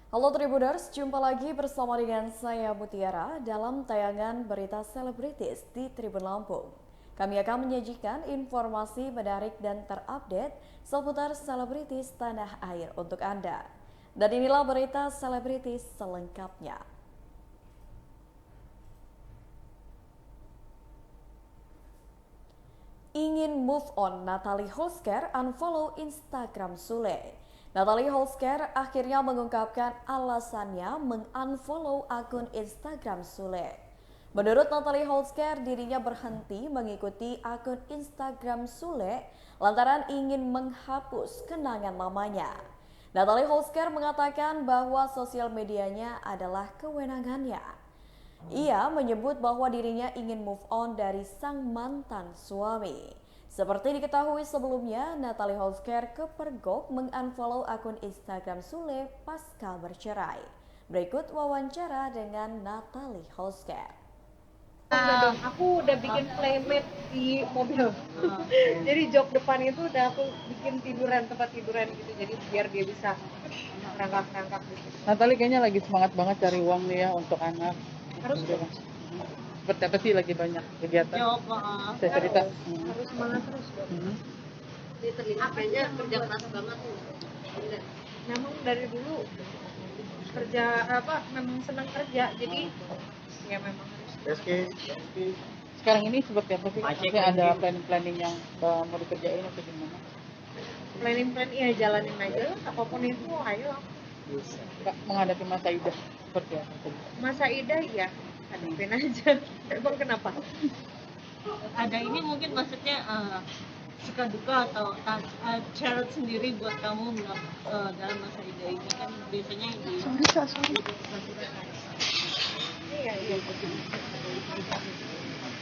Halo Tribuners, jumpa lagi bersama dengan saya Mutiara dalam tayangan berita selebritis di Tribun Lampung. Kami akan menyajikan informasi menarik dan terupdate seputar selebritis tanah air untuk Anda. Dan inilah berita selebritis selengkapnya. Ingin move on, Natalie Holsker unfollow Instagram Sule. Natalie Holsker akhirnya mengungkapkan alasannya mengunfollow akun Instagram Sule. Menurut Natalie Holsker, dirinya berhenti mengikuti akun Instagram Sule lantaran ingin menghapus kenangan lamanya. Natalie Holsker mengatakan bahwa sosial medianya adalah kewenangannya. Ia menyebut bahwa dirinya ingin move on dari sang mantan suami. Seperti diketahui sebelumnya, Natalie Holsker kepergok mengunfollow akun Instagram Sule pasca bercerai. Berikut wawancara dengan Natalie Holsker. Udah dong, aku udah bikin playmate di mobil. Jadi jok depan itu udah aku bikin tempat tiduran gitu. Jadi biar dia bisa rangkak-rangkak gitu. Natali kayaknya lagi semangat banget cari uang nih ya untuk anak. Harus Gitu. Seperti apa sih lagi banyak kegiatan? job, Saya cerita. harus semangat terus dong. Jadi terlihat kayaknya kerja keras banget tuh. Memang dari dulu kerja memang senang kerja. Jadi ya memang harus. Sekarang ini seperti apa sih? Maksudnya ada planning-planning yang mau dikerjain atau gimana? Planning iya jalanin aja lah. Apapun itu ayo. Kak, menghadapi masa idah seperti apa? Masa idah ya hadapin aja. Emang kenapa? Ada ini mungkin maksudnya suka duka atau challenge sendiri buat kamu dalam masa ida ini kan biasanya di Iya.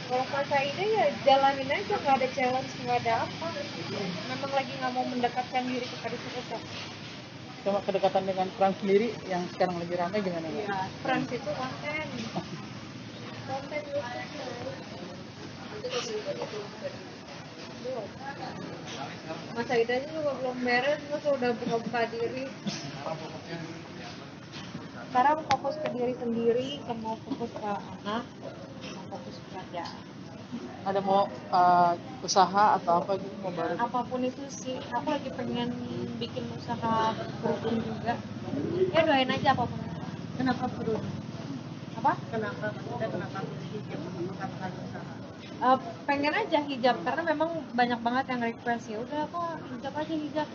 Kalau masa ida ya jalanin aja, nggak ada challenge, nggak ada apa. Memang lagi nggak mau mendekatkan diri kepada sosok. Cuma kedekatan dengan Frans sendiri yang sekarang lagi ramai gimana? Kak? Ya, Frans itu konten masa idanya juga belum beres, masa udah buka-buka diri. Sekarang fokus ke diri sendiri, mau fokus ke anak, mau fokus ke kerja. Ada mau usaha atau apa gitu mau baru? Apapun itu sih, aku lagi pengen bikin usaha kerudung juga. Ya doain aja apapun itu. kenapa perlu Apa? kenapa hijab mengungkapkan usaha Pengen aja hijab karena memang banyak banget yang request, ya udah kok hijab aja hijab.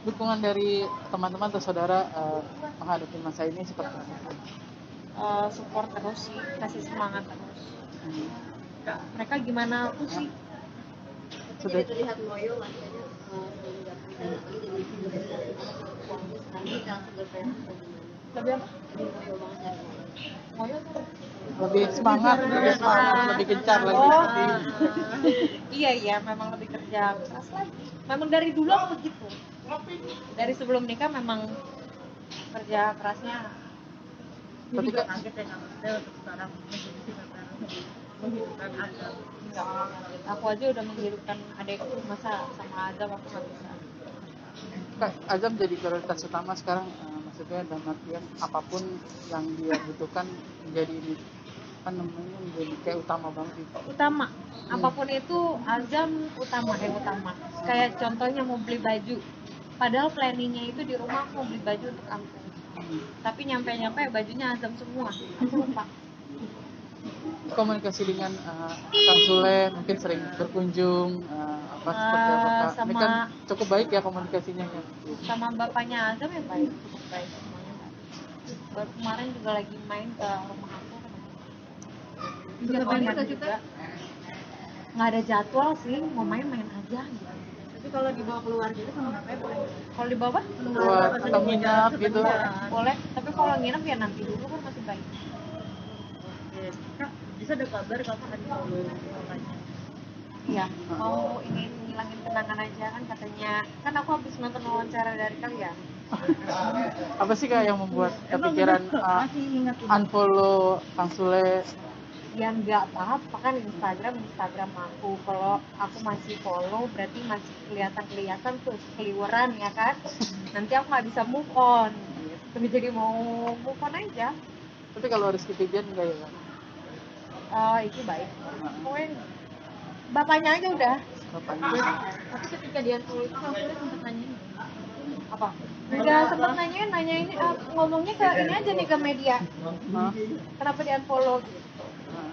Dukungan dari teman-teman atau saudara menghadapi masa ini seperti apa? Support terus sih, kasih semangat terus. Hmm. Mereka gimana aku sih? Sudah terlihat loyal lah kayaknya sekarang kita Lebih apa? loyal banget ya Moyo tuh. lebih semangat, lebih gencar lagi. Oh. Iya, memang lebih kerja keras lagi. Memang dari dulu aku begitu. Dari sebelum nikah memang kerja kerasnya. Tapi kan kaget ya nggak maksudnya untuk sekarang menghidupkan ada Enggak, aku aja udah menghidupkan adekku, masa sama Azam aku nggak bisa. Kak, Azam jadi prioritas utama sekarang, maksudnya dalam artian apapun yang dia butuhkan menjadi ini apa namanya menjadi kayak utama banget gitu. Utama, apapun itu Azam utama, yang utama. Kayak contohnya mau beli baju, padahal planningnya itu di rumah aku mau beli baju untuk aku. Tapi nyampe bajunya Azam semua, aku lupa. Komunikasi dengan Kang Sule mungkin sering berkunjung apa seperti apa Kak? Ini sama- kan cukup baik ya komunikasinya ya. Sama bapaknya Azam yang baik, cukup baik semuanya. Baru kemarin juga lagi main ke rumah aku. Juga Main banyak juga. Nggak ada jadwal sih, mau main-main aja gitu. tapi kalau dibawa keluar gitu sama ngapain boleh Kalau di bawah Buat atau nginap gitu. boleh, tapi kalau nginep ya nanti dulu kan masih baik. Kak, bisa ada kabar kakak ada makanya Iya, mau ini ngilangin kenangan aja kan katanya. Kan aku habis nonton wawancara dari kalian. Apa sih Kak yang membuat kepikiran unfollow Kang Sule? Ya nggak apa-apa kan Instagram aku. Kalau aku masih follow berarti masih kelihatan tuh keliweran ya kan. Nanti aku nggak bisa move on gitu. udah jadi mau move on aja. Tapi kalau Rizky Febian enggak ya kan? Itu baik. Pokoknya bapaknya aja udah. Bapaknya. Tapi ketika dia unfollow itu aku sempat nanya Apa? Udah sempet nanya ini ngomongnya ke ini aja nih ke media. Hah? Kenapa di unfollow gitu? Nah,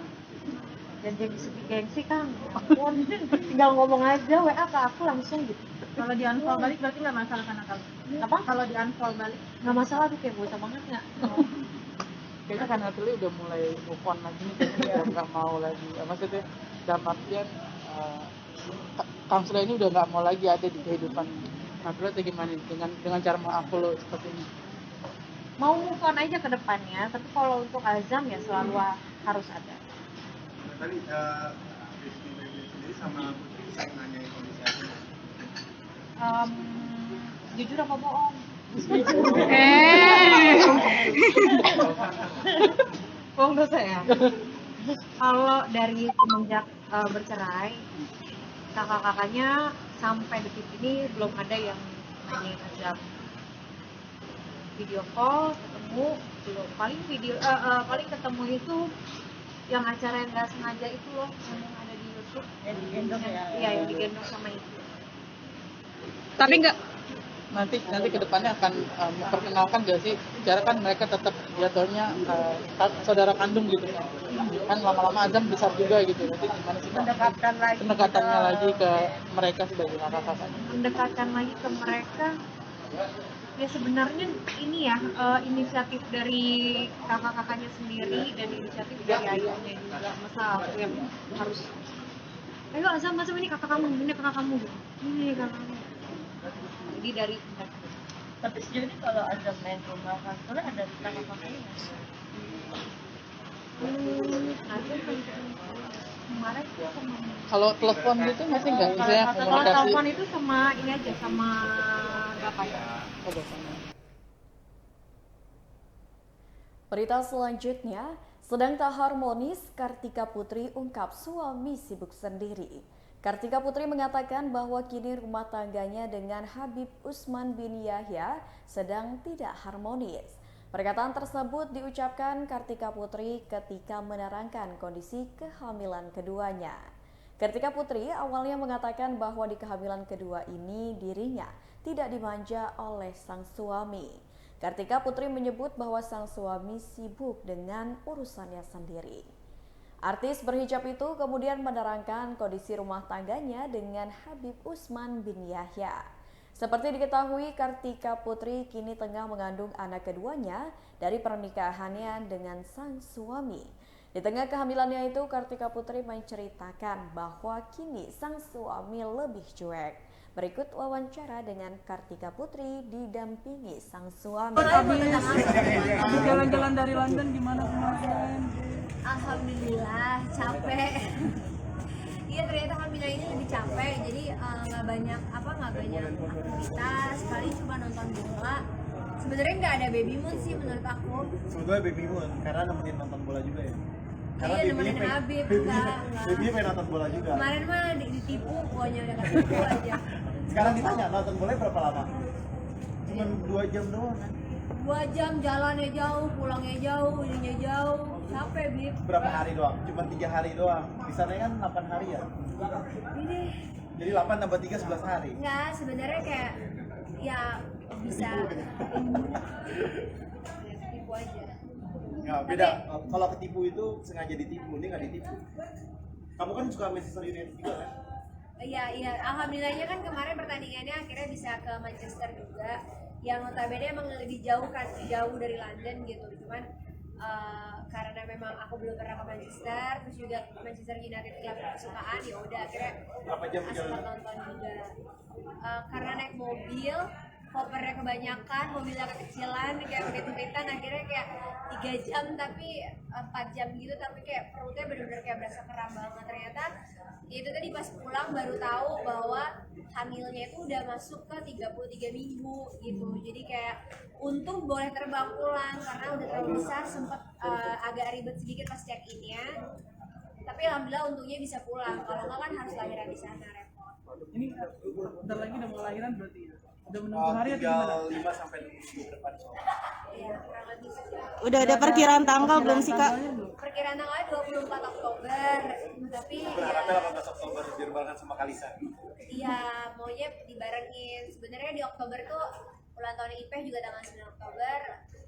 Dan jadi sedih gengsi Kang. Ampun, tinggal ngomong aja WA ke aku langsung gitu. kalau di unfollow balik berarti nggak masalah kan kalau Apa? kalau di unfollow balik Nggak masalah tuh kayak bocah banget nggak? kayaknya kan Natalie udah mulai move on lagi nih, kayaknya udah nggak mau lagi. Maksudnya dalam artian Kang Sule ini udah nggak mau lagi ada di kehidupan Natalie atau gimana nih, dengan cara mengunfollow seperti ini? Mau move on aja ke depannya, tapi kalau untuk Azam ya selalu harus ada. Tadi Rizky Febian sendiri sama Putri bisa nanyain kondisi aja. Jujur apa bohong? Bohong dosa ya. Kalau dari semenjak bercerai, kakak-kakaknya sampai detik ini belum ada yang nanyain Azam. Video call ketemu belum, paling paling ketemu itu yang acara yang nggak sengaja itu loh, yang ada di YouTube, yang digendong ya. iya yang digendong sama itu. Tapi nggak Nanti kedepannya akan memperkenalkan gak sih, cara kan mereka tetap jatuhnya saudara kandung gitu kan, lama-lama Azam besar juga gitu, nanti gimana sih Mendekatkan lagi pendekatannya lagi ke mereka sebagai kakak-kakaknya? Mendekatkan lagi ke mereka ya sebenarnya ini ya inisiatif dari kakak-kakaknya sendiri dan inisiatif dari ayahnya juga. Masa aku yang harus ayo Azam ini kakak kamu gitu. Ini kakak kamu, jadi dari tapi sejauh ini kalau ada main rumah kantor ada kakak-kakaknya nggak? Azam kan kemarin tuh sama Kalau telepon gitu masih nggak misalnya kalau komunikasi? telepon itu sama ini aja sama bapaknya. Oh, bapaknya. Berita selanjutnya, sedang tak harmonis, Kartika Putri ungkap suami sibuk sendiri. Kartika Putri mengatakan bahwa kini rumah tangganya dengan Habib Usman bin Yahya sedang tidak harmonis. Perkataan tersebut diucapkan Kartika Putri ketika menerangkan kondisi kehamilan keduanya. Kartika Putri awalnya mengatakan bahwa di kehamilan kedua ini dirinya tidak dimanja oleh sang suami. Kartika Putri menyebut bahwa sang suami sibuk dengan urusannya sendiri. Artis berhijab itu kemudian menerangkan kondisi rumah tangganya dengan Habib Usman bin Yahya. Seperti diketahui, Kartika Putri kini tengah mengandung anak keduanya dari pernikahannya dengan sang suami. Di tengah kehamilannya itu, Kartika Putri menceritakan bahwa kini sang suami lebih cuek. Berikut wawancara dengan Kartika Putri didampingi sang suami. habis jalan-jalan dari London gimana kemarin? Alhamdulillah capek. Iya ternyata Hamina ini lebih capek, jadi nggak banyak aktivitas, paling cuma nonton bola. Sebenarnya nggak ada baby moon sih menurut aku. Sebetulnya baby moon karena nemenin nonton bola juga ya. Karena Iya, babynya nemenin Habib, babynya enggak. pengen nonton bola juga. Kemarin mah ditipu, pokoknya udah ketipu aja. Sekarang ditanya nonton bola berapa lama? Cuman 2 jam doang kan? 2 jam jalannya jauh, pulangnya jauh, ininya jauh, capek Bib. Berapa hari doang? Cuman 3 hari doang. Di sana kan 8 hari ya. Ini Jadi 8 tambah 3 11 hari. nggak sebenarnya kayak ya bisa tipu aja. Nggak, beda. Kalau ketipu itu sengaja ditipu, ini nggak ditipu. Kamu kan suka Manchester United juga kan? Iya, alhamdulillahnya kan kemarin pertandingannya akhirnya bisa ke Manchester juga. Yang notabene emang lebih jauh kan, jauh dari London gitu. Cuman karena memang aku belum pernah ke Manchester, terus juga Manchester United klub kesukaan, ya udah akhirnya Berapa jam sempat perjalanan? nonton juga. Karena naik mobil, kopernya kebanyakan, mobilnya kekecilan, kayak berit-beritan, akhirnya kayak 3 jam tapi 4 jam gitu, tapi kayak perutnya bener-bener kayak berasa kram banget. Ternyata itu tadi pas pulang baru tahu bahwa hamilnya itu udah masuk ke 33 minggu gitu. Jadi kayak untung boleh terbang pulang karena udah terlalu besar, sempet agak ribet sedikit pas check in-nya. Tapi alhamdulillah untungnya bisa pulang. Kalau nggak kan harus lahiran di sana, repot. Ini bentar lagi udah mau lahiran berarti ya? Udah menentukan hari atau gimana? Tinggal 5 sampai 6 minggu ke depan soalnya. Iya, kurang lebih sih. Udah ada perkiraan tanggal belum sih Kak? Tanggalnya belum? Perkiraan tanggalnya 24 Oktober, tapi Berharapnya 18 Oktober biar barengan sama Kalisa. ya maunya dibarengin. Sebenarnya di Oktober tuh ulang tahun IPeh juga tanggal 9 Oktober,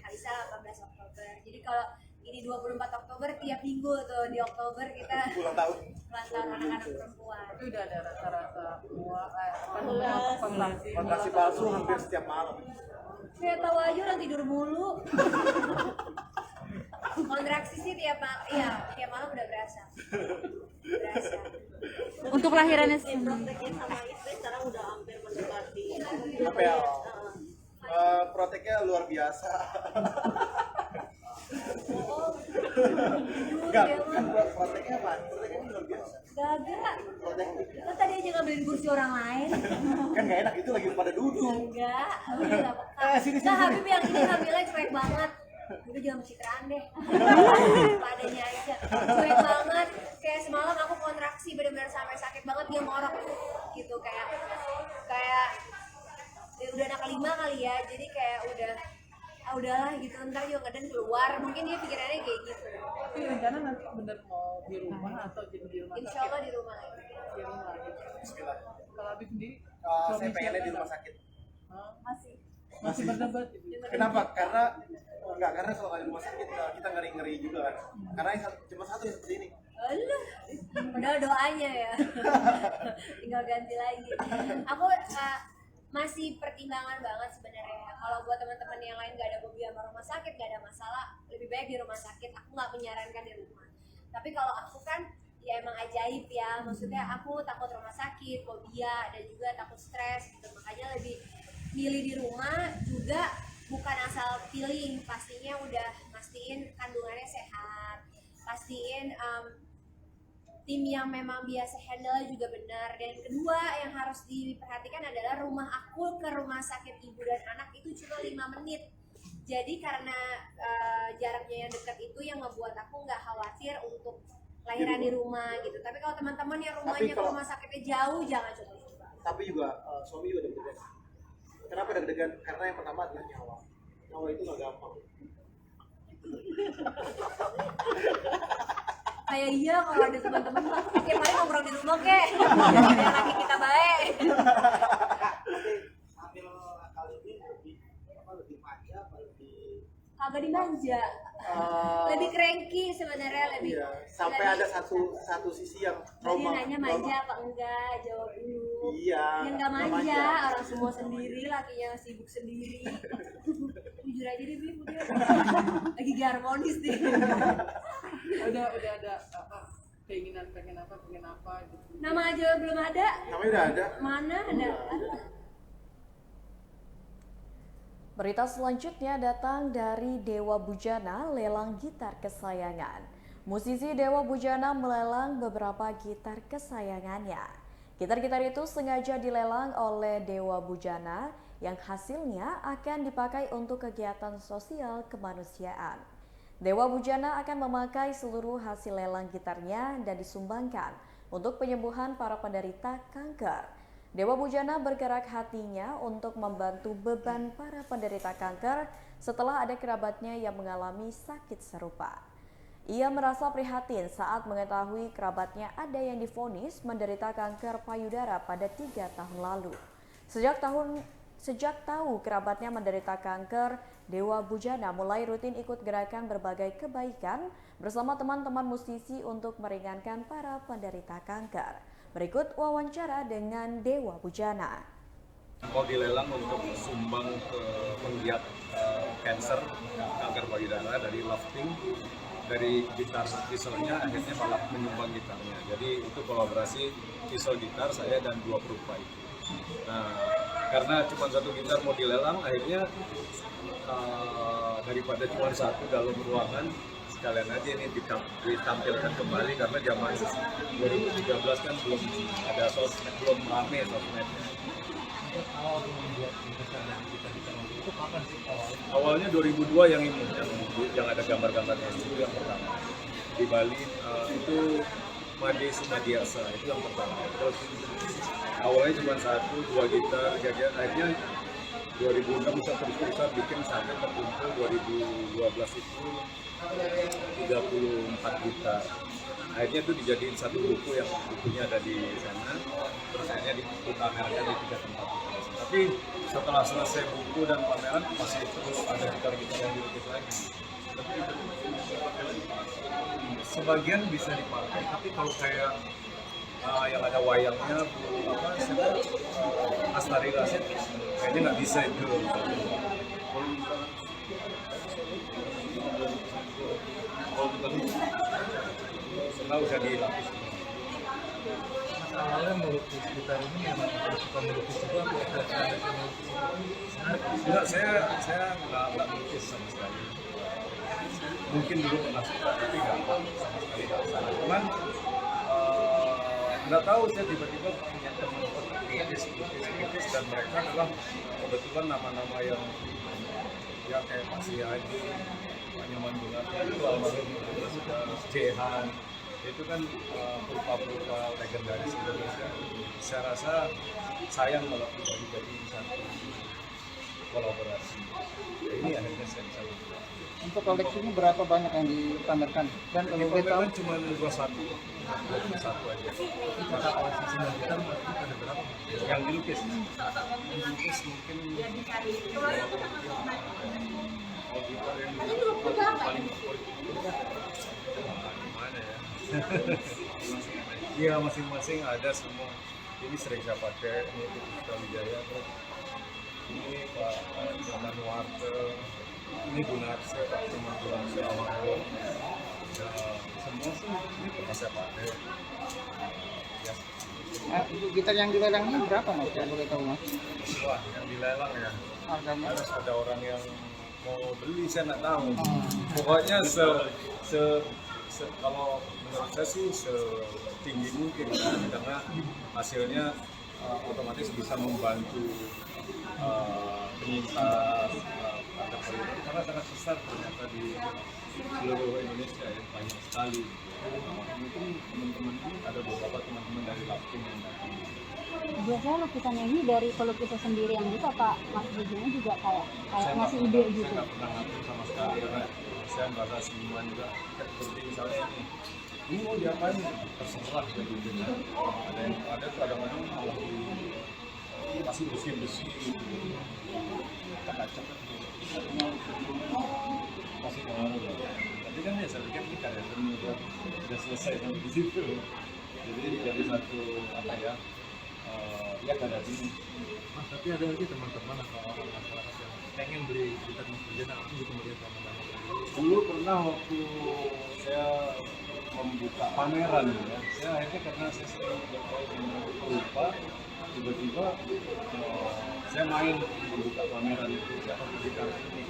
Kalisa 18 Oktober. Jadi kalau ini 24 Oktober tiap minggu tuh di Oktober kita Ulang tahun. ulang tahun anak-anak perempuan. Itu udah ada rasa-rasa fantasi. Fantasi palsu hampir setiap malam. Saya tahu aja orang tidur mulu. Kontraksi sih tiap malam udah berasa. Berasa. Untuk lahirannya sih. Proteknya sama istri sekarang udah hampir mendekati. Apa ya? Proteknya luar biasa. Enggak, kan proteknya apa? Proteknya luar biasa. Gagak. Protek Lo tadi aja ngambilin kursi orang lain. kan nggak enak itu lagi pada duduk. Enggak, udah gak peka. Sini. Nah, Habib yang ini ngambilnya cuek banget. Udah jangan pencitraan deh. Padanya aja. Cuek banget. Kayak semalam aku kontraksi benar-benar sampai sakit banget dia ngorok gitu kayak ya udah anak kelima kali ya. Jadi kayak udahlah gitu ntar juga ngeden keluar. Mungkin dia pikirannya kayak gitu. Tapi rencana nanti bener mau di rumah atau jadi di rumah Insya sakit? Allah di rumah. Di rumah gitu. Bismillah. Kalau Habib sendiri? Saya pengennya di rumah sakit. Masih berdebat gitu. Kenapa? Karena kalau nggak di rumah sakit kita ngeri juga kan. Karena cuma satu yang seperti ini. Aduh, padahal doanya ya. Tinggal ganti lagi. Aku masih pertimbangan banget sebenarnya. Kalau buat teman-teman yang lain nggak ada fobia sama rumah sakit, nggak ada masalah, lebih baik di rumah sakit. Aku nggak menyarankan di rumah. Tapi kalau aku kan ya emang ajaib ya. Maksudnya aku takut rumah sakit, fobia, dan juga takut stres gitu. Makanya lebih milih di rumah juga bukan asal pilih. Pastinya udah pastiin kandungannya sehat. Pastiin tim yang memang biasa handle juga benar. Dan kedua yang harus diperhatikan adalah rumah aku ke rumah sakit ibu dan anak itu cuma 5 menit. Jadi karena jaraknya yang dekat itu yang membuat aku nggak khawatir untuk lahiran di rumah gitu. Tapi kalau teman-teman yang rumahnya ke rumah sakitnya jauh, jangan coba-coba. Tapi juga suami juga deg-degan. Kenapa deg-degan? Karena yang pertama adalah nyawa. Nyawa itu nggak gampang. Kayak iya kalau ada teman-teman tiap hari nongkrong di rumah kek. Biar laki kita baik. Hamil kali ini lebih manja apa lebih Kagak dimanja. Lebih cranky sebenarnya lebih. iya, sampai ada satu sisi yang Dia trauma. nanya manja apa enggak, jawab dulu. Iya. Yang enggak manja, orang semua sendiri, lakinya sibuk sendiri. Jujur aja deh, Bim, udah. Lagi gak harmonis deh. Udah ada apa? Keinginan pengen apa gitu. Nama aja belum ada. Namanya udah ada. Mana ada? Berita selanjutnya datang dari Dewa Bujana lelang gitar kesayangan. Musisi Dewa Bujana melelang beberapa gitar kesayangannya. Gitar-gitar itu sengaja dilelang oleh Dewa Bujana yang hasilnya akan dipakai untuk kegiatan sosial kemanusiaan. Dewa Bujana akan memakai seluruh hasil lelang gitarnya dan disumbangkan untuk penyembuhan para penderita kanker. Dewa Bujana bergerak hatinya untuk membantu beban para penderita kanker setelah ada kerabatnya yang mengalami sakit serupa. Ia merasa prihatin saat mengetahui kerabatnya ada yang divonis menderita kanker payudara pada 3 tahun lalu. Sejak tahu kerabatnya menderita kanker, Dewa Bujana mulai rutin ikut gerakan berbagai kebaikan bersama teman-teman musisi untuk meringankan para penderita kanker. Berikut wawancara dengan Dewa Bujana. Mau dilelang untuk sumbang ke penggiat kanker payudara dari lifting, dari gitar Dieselnya akhirnya malah menyumbang gitarnya. Jadi itu kolaborasi Diesel gitar saya dan 2 perupai. Nah, karena cuma 1 gitar mau dilelang, akhirnya daripada cuma 1 dalam ruangan, sekalian aja ini ditampilkan kembali karena zaman 2013 kan belum ada sosmed, belum rame sosmednya. Awalnya 2002 yang ada gambar-gambarnya itu yang pertama. Di Bali itu Made Sumadiasa itu yang pertama. Terus awalnya cuma 1, 2 gitar, akhirnya 2006 bisa terus-terusan bikin sampai terkumpul 2012 itu 34 gitar. Akhirnya itu dijadiin satu buku yang bukunya ada di sana, terus akhirnya dipamerkan di 3 tempat. Tapi setelah selesai buku dan pameran masih terus ada gitar-gitar yang dilukis lagi. Sebagian bisa dipakai, tapi kalau kayak yang ada wayangnya, Astari Rasid, kayaknya nggak bisa itu. Setelah udah dilapis. Awalnya melukis gitar ini memang suka melukis juga Enggak, saya nggak melukis sama sekali. Mungkin dulu pernah suka, tapi nggak sama sekali nggak sana. Cuman nggak tahu, saya tiba-tiba punya teman pelukis dan mereka adalah kebetulan nama-nama yang ya kayak Pak Haji, Pak Nyoman Bulat, itu almarhum, terus Jehan, itu kan perupa-perupa legendaris Indonesia. Saya rasa sayang kalau tidak dijadiin satu kolaborasi. Ya, ini akhirnya saya bisa lakukan. Untuk koleksinya berapa banyak yang dipamerkan? Dan kalau boleh tahu cuma 21 aja. kata koleksi sinar gitar ada berapa? Yang dilukis mungkin paling favorit gimana ya? Iya, masing-masing ada semua. Ini sering saya pakai, ini Putra Wijaya, terus ini Pak Zaman Warte, ini Gunarse, Pak Zaman Gunarse almarhum. Ya, semua sih ini pernah saya pakai. Ya, gitar yang dilelang ini berapa mas? Kalau boleh tahu mas? wah, yang dilelang ya. Harganya? Harus ada orang yang mau beli, saya nggak tahu. Pokoknya kalau menurut saya sih setinggi mungkin, karena hasilnya otomatis bisa membantu penyintas kanker payudara, karena sangat besar ternyata di seluruh Indonesia ya, banyak sekali. Mungkin teman-teman ini ada beberapa teman-teman dari Lapin yang datang. Biasanya lukisannya ini dari pelukisnya sendiri yang gitu, Pak Mas Bijinya juga kayak ngasih ide gitu. Saya nggak pernah ngatur sama sekali, karena saya merasa semua juga seperti misalnya ini mau diapain, terserah kayak gitu kan. Ada kadang-kadang malah masih besi-besi gitu, kaca masih pengaruh lah. Tapi kan ya saya pikir ini karya seni udah selesai sampai di situ. Jadi dari satu apa ya, ya karya seni. Mas, tapi ada lagi teman-teman atau orang masyarakat yang pengen beli gitar Mas Bijiana, aku gitu melihat sama-sama. Dulu pernah waktu saya membuka pameran ya, saya akhirnya karena saya sering lupa, tiba-tiba saya main membuka pameran itu, siapa gitar ini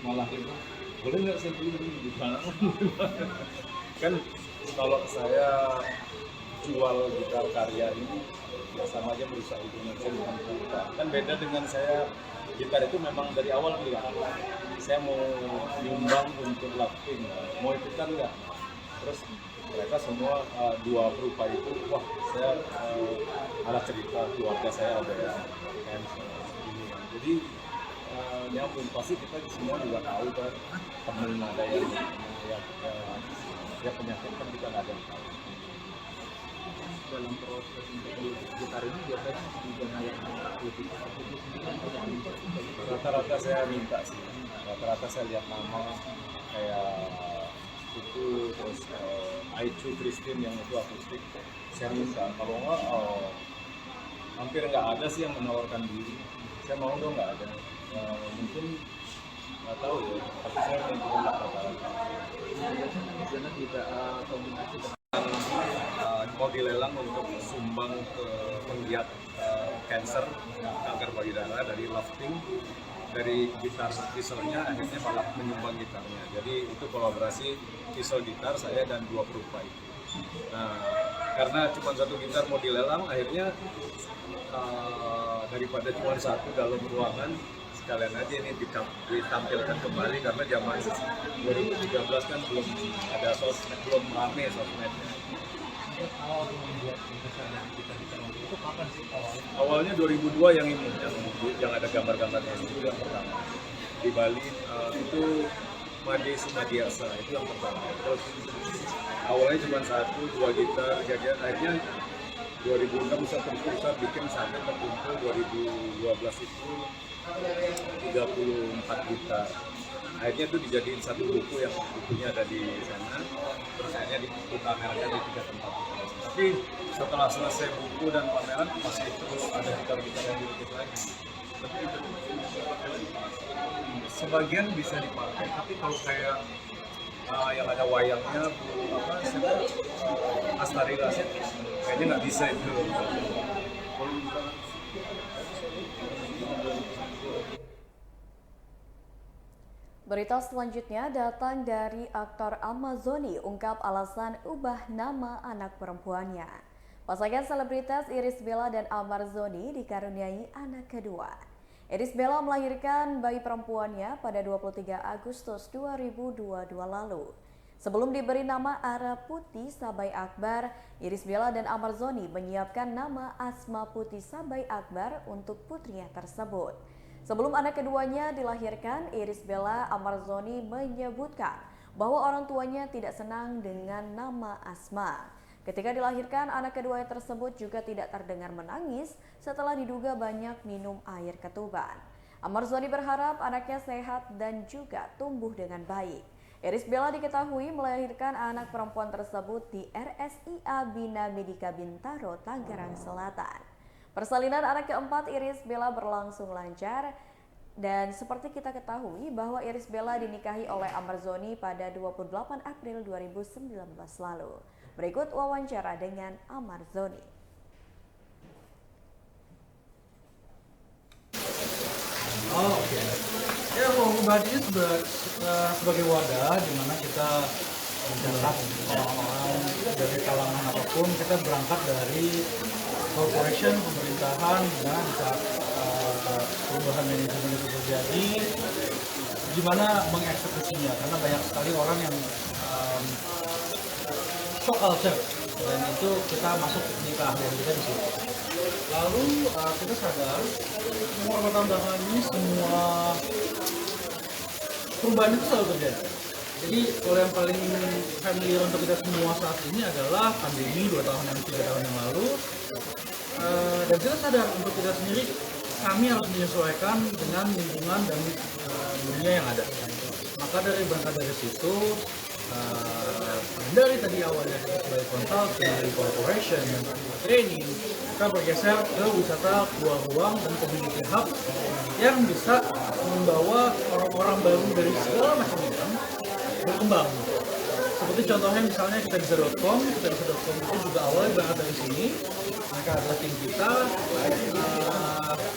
malah itu boleh nggak saya beli di sana. Kan kalau saya jual gitar karya ini ya sama aja merusak hubungan saya dengan kita. Kan beda dengan saya, gitar itu memang dari awal pilihan saya mau nyumbang untuk Lapin, mau ikutan nggak? Terus mereka semua dua perupa itu, wah saya ada cerita keluarga saya ada ya cancer ini kan. Jadi nyambung, pasti kita semua juga tahu kan, temen ada yang ya penyakit kan kita nggak ada yang tahu. Dalam proses untuk melukis gitar ini biasanya juga yang lebih Rata-rata saya minta sih, rata-rata saya lihat nama kayak itu, terus Aichu Christine yang itu akustik, saya minta. Kalau enggak, hampir nggak ada sih yang menawarkan diri. Saya mau dong, nggak ada. Mungkin nggak tahu ya, tapi saya minta rata-rata. biasanya tidak kombinasi Mau dilelang untuk sumbang ke penggiat kanker payudara dari Lofting, dari gitar Dieselnya akhirnya malah menyumbang gitarnya. Jadi itu kolaborasi Diesel gitar saya dan dua perupa itu. Nah, karena cuma satu gitar mau dilelang, akhirnya daripada cuma satu dalam ruangan, sekalian aja ini ditampilkan kembali, karena zaman 2013 kan belum ada sosmed, belum rame sosmednya. awal membuat lukisan yang kita itu kapan sih? Awalnya 2002 yang ini, yang ada gambar-gambarnya itu yang pertama. Di Bali itu Made Sumadiasa itu yang pertama. Terus awalnya cuma 1-2 gitar, jadi akhirnya 2006 saya terus bikin sampai terkumpul 2012 itu 34 gitar. Akhirnya itu dijadiin satu buku yang bukunya ada di sana, terus akhirnya dipamerkan di 3 tempat. Tapi setelah selesai buku dan pameran masih terus ada gitar-gitar yang dilukis lagi. Sebagian bisa dipakai, tapi kalau kayak yang ada wayangnya, Astari Rasid, kayaknya nggak bisa itu. Berita selanjutnya datang dari aktor Amazoni ungkap alasan ubah nama anak perempuannya. Pasangan selebritas Iris Bella dan Amazoni dikaruniai anak kedua. Iris Bella melahirkan bayi perempuannya pada 23 Agustus 2022 lalu. Sebelum diberi nama Ara Putih Sabai Akbar, Iris Bella dan Amazoni menyiapkan nama Asma Putih Sabai Akbar untuk putrinya tersebut. Sebelum anak keduanya dilahirkan, Iris Bella Amazoni menyebutkan bahwa orang tuanya tidak senang dengan nama Asma. Ketika dilahirkan, anak keduanya tersebut juga tidak terdengar menangis setelah diduga banyak minum air ketuban. Amazoni berharap anaknya sehat dan juga tumbuh dengan baik. Iris Bella diketahui melahirkan anak perempuan tersebut di RSIA Bina Medika Bintaro, Tangerang Selatan. Persalinan anak keempat Iris Bella berlangsung lancar dan seperti kita ketahui bahwa Iris Bella dinikahi oleh Amazoni pada 28 April 2019 lalu. Berikut wawancara dengan Amazoni. Oke. Ya, Forum ini sebagai wadah di mana kita mencatat orang-orang dari kalangan apapun, kita berangkat dari corporation, pemerintahan, nah saat perubahan manajemen itu terjadi, gimana mengeksekusinya, karena banyak sekali orang yang shock culture, dan itu kita masuk di keahlian kita di situ. Lalu kita sadar semua pertambangan ini, semua perubahan itu selalu terjadi. Jadi kalau yang paling familiar untuk kita semua saat ini adalah pandemi 3 tahun yang lalu. Dan kita sadar untuk kita sendiri, kami harus menyesuaikan dengan lingkungan dan dunia yang ada. Maka berangkat dari situ, dari tadi awalnya kita sebagai consulting, dari corporation, training, kita bergeser ke wisata keluar ruang dan community hub yang bisa membawa orang-orang baru dari segala macam bidang berkembang. Seperti contohnya misalnya kita bisa.com itu juga awalnya berangkat dari sini. Mereka adalah tim kita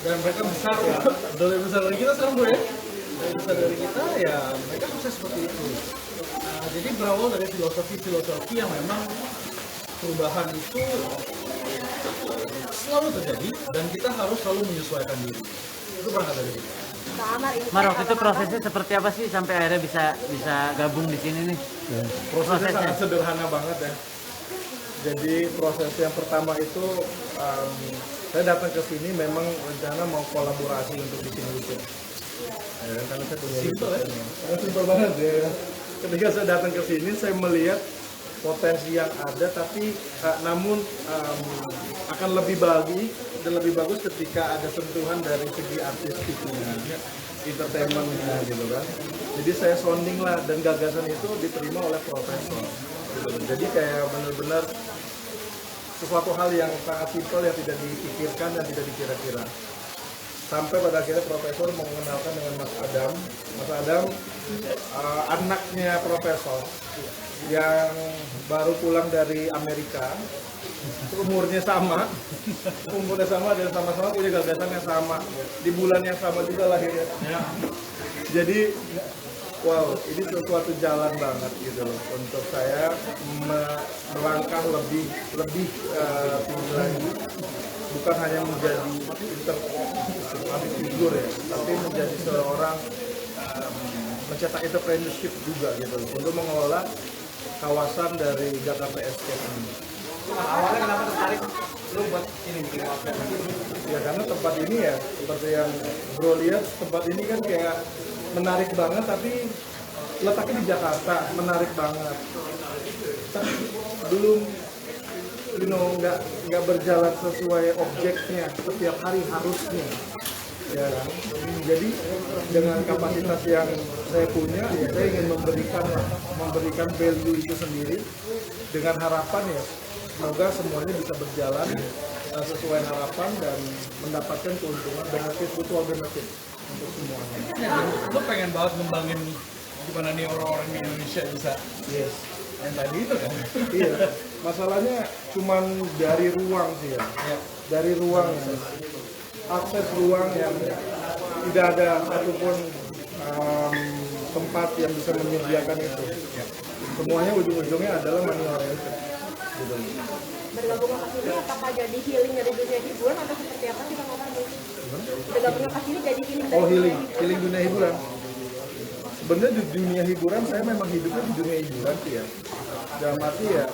dan mereka besar ya, udah lebih besar dari kita sekarang bro ya. Lebih besar dari kita ya, mereka sukses seperti itu. Jadi berawal dari filosofi yang memang perubahan itu selalu terjadi dan kita harus selalu menyesuaikan diri. Itu berangkat dari kita. Mar, waktu itu prosesnya seperti apa sih sampai akhirnya bisa gabung di sini nih? Prosesnya sangat sederhana banget ya. Jadi proses yang pertama itu saya datang ke sini memang rencana mau kolaborasi untuk bikin YouTube. Ya, karena saya punya simple ya. Simple banget ya. Ketika saya datang ke sini saya melihat potensi yang ada, tapi namun akan lebih bagus ketika ada sentuhan dari segi artistiknya, entertainmentnya gitu kan. Jadi saya sounding lah, dan gagasan itu diterima oleh profesor gitu. Jadi kayak benar-benar sesuatu hal yang sangat simpel yang tidak dipikirkan dan tidak dikira-kira. Sampai pada akhirnya profesor mengenalkan dengan Mas Adam. Mas Adam anaknya profesor yang baru pulang dari Amerika, umurnya sama dan sama-sama punya gagasan yang sama, di bulan yang sama juga lahirnya. Jadi wow, ini sesuatu jalan banget gitu loh untuk saya melangkah lebih tinggi lagi, bukan hanya menjadi figur ya, tapi menjadi seorang mencetak entrepreneurship juga gitu loh, untuk mengelola kawasan dari Jakarta Escape ini. Awalnya kenapa tertarik lu buat ini bikin wafel? Ya karena tempat ini ya seperti yang bro lihat, tempat ini kan kayak menarik banget, tapi letaknya di Jakarta, menarik banget. Tapi belum nggak berjalan sesuai objeknya setiap hari harusnya, ya kan? Jadi dengan kapasitas yang saya punya, ya saya ingin memberikan value itu sendiri dengan harapan ya semoga semuanya bisa berjalan sesuai harapan dan mendapatkan keuntungan mutual benefit untuk semuanya. Lu pengen banget ngembangin gimana nih orang-orang di Indonesia bisa yang tadi itu kan? Iya, masalahnya cuman dari ruang sih ya. Dari ruang ya. Akses ruang yang tidak ada satupun tempat yang bisa menyediakan itu. Semuanya ujung-ujungnya adalah money oriented. Gitu. Bergabung ke sini apakah jadi healing dari dunia hiburan atau seperti apa sih Bang Omar? Bergabung ke sini jadi healing dari Healing dunia hiburan. Sebenarnya di dunia hiburan saya memang hidupnya di dunia hiburan sih ya. Dalam arti ya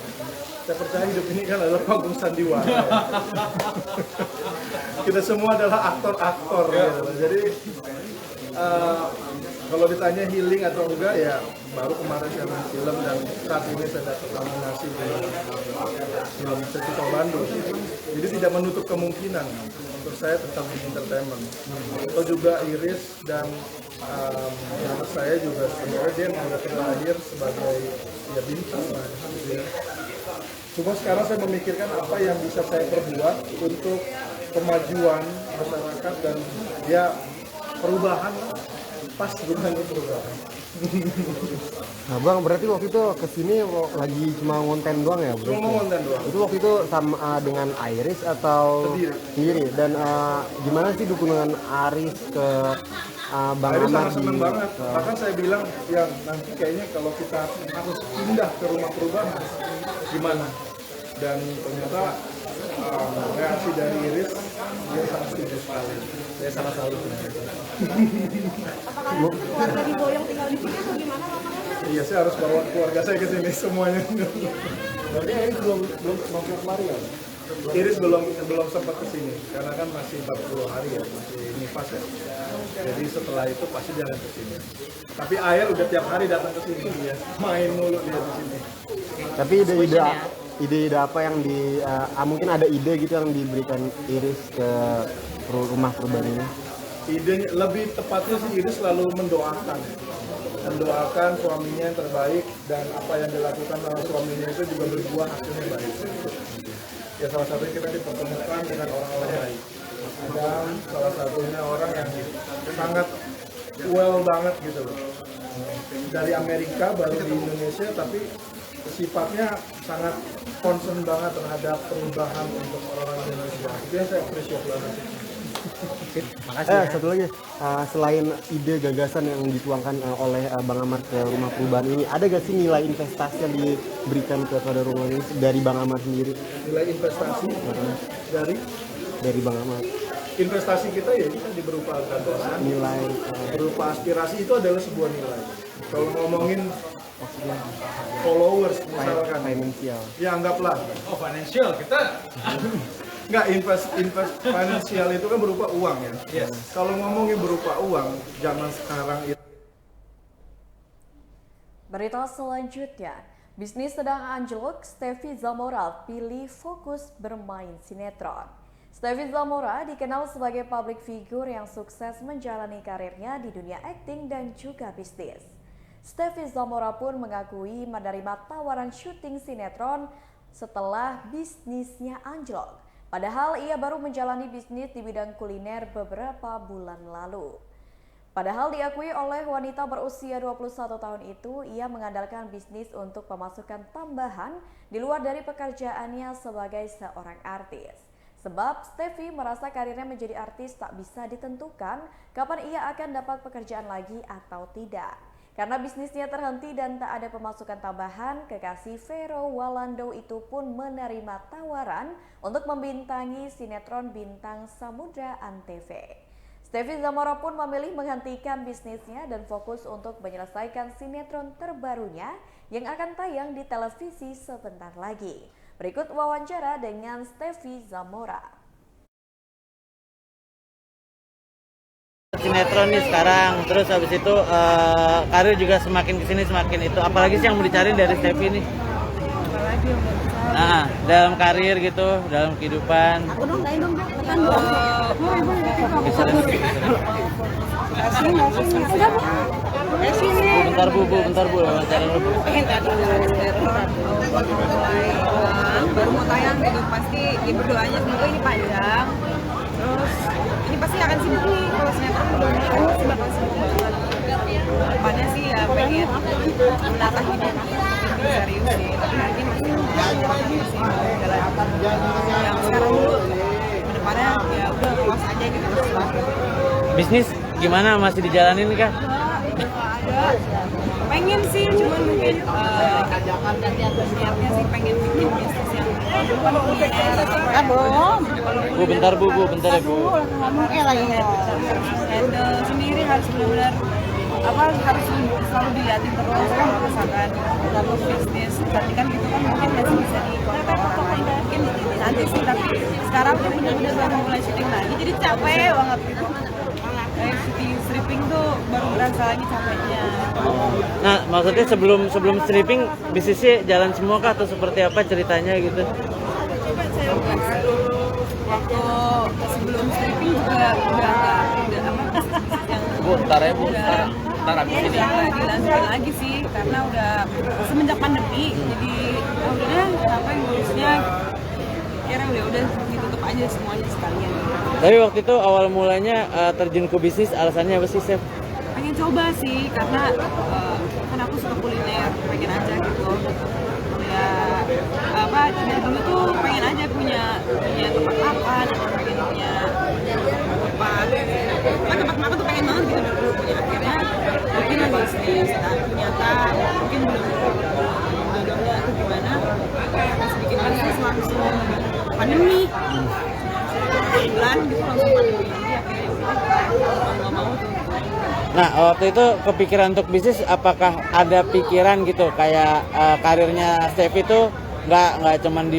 saya percaya hidup ini kan adalah panggung sandiwara ya. Kita semua adalah aktor-aktor gitu. Jadi kalau ditanya healing atau enggak ya baru kemarin saya main film dan saat ini saya dapat nominasi di film Festival Bandung. Jadi tidak menutup kemungkinan untuk saya tetap di entertainment. Atau juga Iris dan anak saya juga sebenarnya dia mau lahir sebagai ya bintang lah. Cuma sekarang saya memikirkan apa yang bisa saya perbuat untuk kemajuan masyarakat dan ya perubahan pas gunanya perubahan. Nah Bang, berarti waktu itu kesini lagi cuma ngonten doang ya? Cuma ngonten doang. Itu waktu itu sama dengan Iris atau sendiri? Dan gimana sih dukungan Iris ke Bang Iris Amar? sangat seneng banget. Bahkan saya bilang, ya nanti kayaknya kalau kita harus pindah ke rumah perubahan, gimana? Dan ternyata reaksi dari Iris, dia sangat setuju sekali. Saya sangat salut dengan itu. Apakah keluarga diboyong tinggal di sini atau gimana Bang? Iya, saya harus bawa keluarga saya ke sini semuanya. Berarti Iris belum masuk kemari ya? Iris belum sempat ke sini karena kan masih 40 hari ya, masih nifas ya. Jadi setelah itu pasti dia akan ke sini. Tapi Air udah tiap hari datang ke sini dia, main mulu dia di sini. Tapi ide apa yang mungkin ada ide gitu yang diberikan Iris ke rumah perubahan ini? Idenya lebih tepatnya sih Iris selalu mendoakan suaminya yang terbaik dan apa yang dilakukan sama suaminya itu juga berbuah hasilnya baik. Ya salah satunya kita dipertemukan dengan orang-orang baik. Dan salah satunya orang yang sangat well banget gitu loh. Dari Amerika baru di Indonesia tapi sifatnya sangat concern banget terhadap perubahan untuk orang Indonesia. Itu yang saya appreciate banget. Satu lagi, selain ide gagasan yang dituangkan oleh Bang Amar ke rumah perubahan ini, ada gak sih nilai investasi yang diberikan kepada rumah ini dari Bang Amar sendiri? Nilai investasi dari Bang Amar? Investasi kita ya kita berupa gagasan, nilai berupa aspirasi itu adalah sebuah nilai. Kalau ngomongin followers misalkan, finansial, ya anggaplah. Oh financial kita. Nggak, invest finansial itu kan berupa uang ya. Yes. Kalau ngomongin berupa uang, zaman sekarang itu. Berita selanjutnya, bisnis sedang anjlok, Steffi Zamora pilih fokus bermain sinetron. Steffi Zamora dikenal sebagai public figure yang sukses menjalani karirnya di dunia akting dan juga bisnis. Steffi Zamora pun mengakui menerima tawaran syuting sinetron setelah bisnisnya anjlok. Padahal ia baru menjalani bisnis di bidang kuliner beberapa bulan lalu. Padahal diakui oleh wanita berusia 21 tahun itu, ia mengandalkan bisnis untuk pemasukan tambahan di luar dari pekerjaannya sebagai seorang artis. Sebab Steffi merasa karirnya menjadi artis tak bisa ditentukan kapan ia akan dapat pekerjaan lagi atau tidak. Karena bisnisnya terhenti dan tak ada pemasukan tambahan, kekasih Vero Walando itu pun menerima tawaran untuk membintangi sinetron Bintang Samudra Antv. Steffi Zamora pun memilih menghentikan bisnisnya dan fokus untuk menyelesaikan sinetron terbarunya yang akan tayang di televisi sebentar lagi. Berikut wawancara dengan Steffi Zamora. Sinetron nih sekarang, terus habis itu karir juga semakin kesini semakin itu. Apalagi sih yang mau dicari dari Steffi nih? Apalagi yang mau dicari? Nah, dalam karir gitu, dalam kehidupan. Aku dong, kain dong, tekan dong. Bisa deh. Bentar bu, wawancara dulu. Baru mau tayang gitu, pasti berdoanya semoga ini panjang. Terus ini pasti akan sibuk nih, kalau sinetron belum pasti bakal sibuk banget. Depannya sih ya pengen menata hidup lebih serius sih, tapi mungkin masih yang sekarang dulu. Kedepannya ya udah puas aja gitu terserah. Bisnis gimana, masih dijalanin kah? Ada pengen sih, cuman mungkin niatnya sih pengen bikin bisnis yang bukan kuliner Bu, bentar ya bu. ngomong lagi handle sendiri, harus benar-benar harus selalu dilihatin terus kalau misalkan dalam bisnis cantik kan gitu kan mungkin masih bisa mungkin nanti sih, tapi sekarang tuh benar-benar baru mulai syuting lagi jadi capek banget gitu. Kayak syuting stripping tuh baru berasa lagi capeknya. Nah, maksudnya sebelum stripping bisnisnya jalan semua kah atau seperti apa ceritanya gitu? Coba saya waktu sebelum stripping juga udah yang Bu, ntar ya bu, ntar habis ini. udah dilanjutin lagi sih karena udah semenjak pandemi jadi udah apa yang ngurusnya kira udah ditutup aja semuanya sekalian. Tapi waktu itu awal mulanya terjun ke bisnis alasannya apa sih, Chef? Pengen coba sih karena kan aku suka kuliner, pengen aja gitu. Ya dari dulu tuh pengen aja punya tempat makan, pengen punya tempat makan tuh pengen banget gitu dari dulu punya. Akhirnya mungkin lagi bisnis, ternyata mungkin belum jodohnya atau gimana. Pas bikin bisnis langsung pandemi. Bulan gitu langsung pandemi, jadi akhirnya mau tuh. Nah, waktu itu kepikiran untuk bisnis, apakah ada pikiran gitu kayak karirnya Steffi itu nggak cuman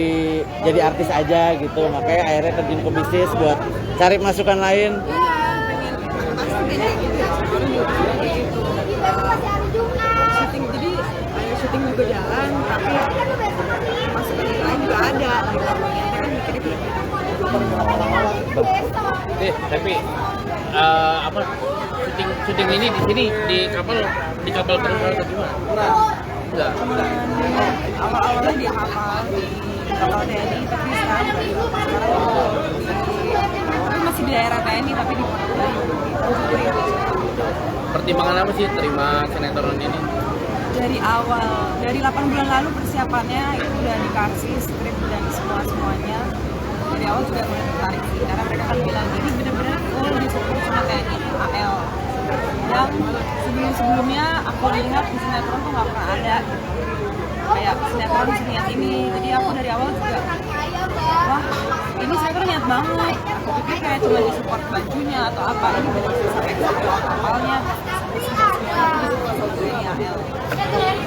jadi artis aja gitu, makanya akhirnya terjun ke bisnis buat cari masukan lain. Syuting jadi syuting juga jalan, tapi masukan lain juga ada. Kan mikir itu. Tapi syuting ini di sini di kapal terus atau gimana? Enggak. Awal-awalnya di kapal TNI, tapi sekarang masih di daerah TNI tapi di Pertimbangan apa sih terima sinetron ini? Dari awal, dari 8 bulan lalu persiapannya itu udah dikasih skrip dan semuanya. Dari awal juga mulai tertarik sih, karena mereka kan bilang ini benar-benar full disupport sama TNI AL. Yang sebelum-sebelumnya aku lihat di sinetron tuh nggak pernah ada kayak sinetron seniat ini. Jadi aku dari awal juga, wah ini sinetron niat banget. Aku pikir kayak cuma disupport bajunya atau apa, ini benar-benar sampai kapalnya, sampai TNI AL.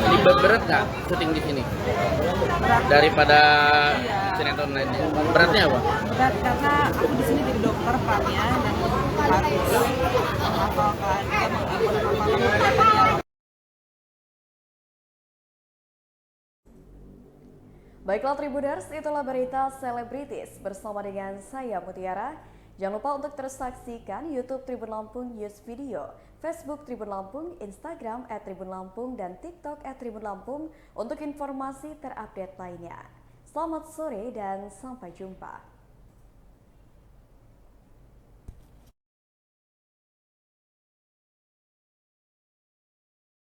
Ribet berat nggak syuting di sini? Daripada sinetron lainnya. Beratnya apa? Berat karena aku di sini jadi dokter perannya dan harus menghafalkan Baiklah Tribuners, itulah berita selebritis bersama dengan saya Mutiara. Jangan lupa untuk terus saksikan YouTube Tribun Lampung News Video, Facebook Tribun Lampung, Instagram @tribunlampung, dan TikTok @tribun Lampung untuk informasi terupdate lainnya. Selamat sore dan sampai jumpa.